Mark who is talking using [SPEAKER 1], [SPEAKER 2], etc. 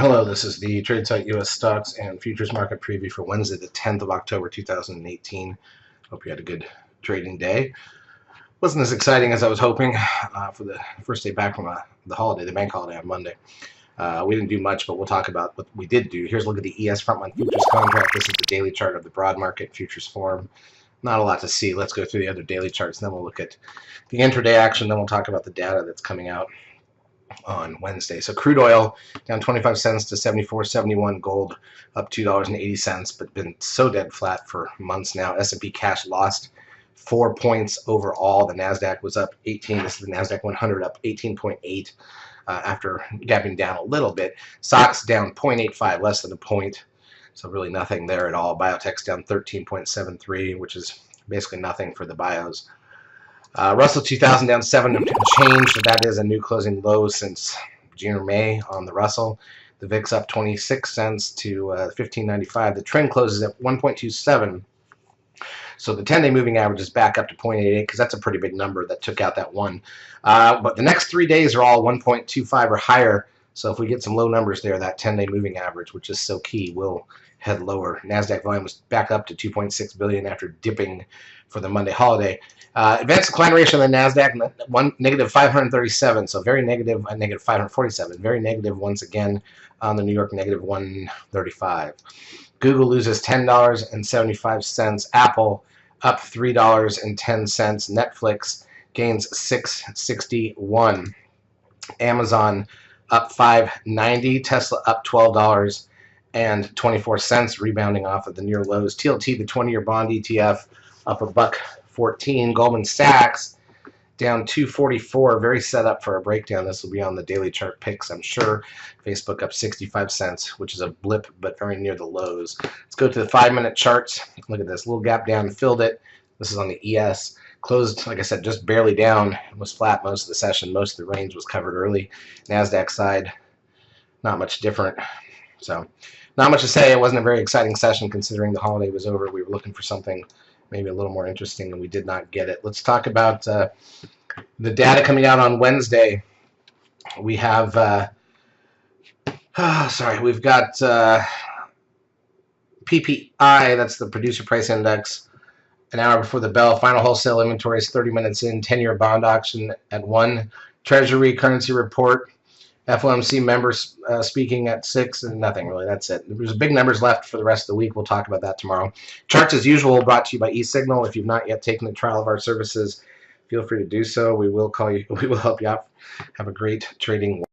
[SPEAKER 1] Hello, this is the TradeSite U.S. Stocks and Futures Market Preview for Wednesday, the 10th of October, 2018. Hope you had a good trading day. Wasn't as exciting as I was hoping for the first day back from the holiday, the bank holiday on Monday. We didn't do much, but we'll talk about what we did do. Here's a look at the ES Frontline Futures contract. This is the daily chart of the broad market futures form. Not a lot to see. Let's go through the other daily charts, and then we'll look at the intraday action. Then we'll talk about the data that's coming out on Wednesday. So crude oil down 25 cents to 74.71. Gold up $2.80, but been so dead flat for months now. S&P cash lost 4 points overall. The Nasdaq was up 18. This is the Nasdaq 100 up 18.8 after gapping down a little bit. SOX down 0.85, less than a point. So really nothing there at all. Biotech's down 13.73, which is basically nothing for the bios. Russell 2000 down 7 and change. That is a new closing low since June or May on the Russell. The VIX up 26 cents to 15.95. The trend closes at 1.27. So the 10-day moving average is back up to 0.88 because that's a pretty big number that took out that one. But the next 3 days are all 1.25 or higher. So if we get some low numbers there, that 10-day moving average, which is so key, will head lower. NASDAQ volume was back up to 2.6 billion after dipping for the Monday holiday. Advanced decline ratio on the NASDAQ, negative 537, so very negative, negative 547. Very negative once again on the New York, negative 135. Google loses $10.75. Apple up $3.10. Netflix gains $6.61. Amazon up $5.90. Tesla up $12.24, rebounding off of the near lows. TLT, the 20-year bond ETF, up $1.14. Goldman Sachs down 244. Very set up for a breakdown. This will be on the daily chart picks, I'm sure. Facebook up 65 cents, which is a blip, but very near the lows. Let's go to the 5-minute charts. Look at this little gap down, filled it. This is on the ES. Closed, like I said, just barely down. It was flat most of the session. Most of the range was covered early. NASDAQ side, not much different. So not much to say. It wasn't a very exciting session considering the holiday was over. We were looking for something maybe a little more interesting, and we did not get it. Let's talk about the data coming out on Wednesday. We have, we've got PPI, that's the Producer Price Index, an hour before the bell. Final wholesale inventories 30 minutes in. 10-year bond auction at 1. Treasury currency report. FOMC members speaking at 6, and nothing really. That's it. There's big numbers left for the rest of the week. We'll talk about that tomorrow. Charts as usual brought to you by eSignal. If you've not yet taken the trial of our services, feel free to do so. We will call you. We will help you out. Have a great trading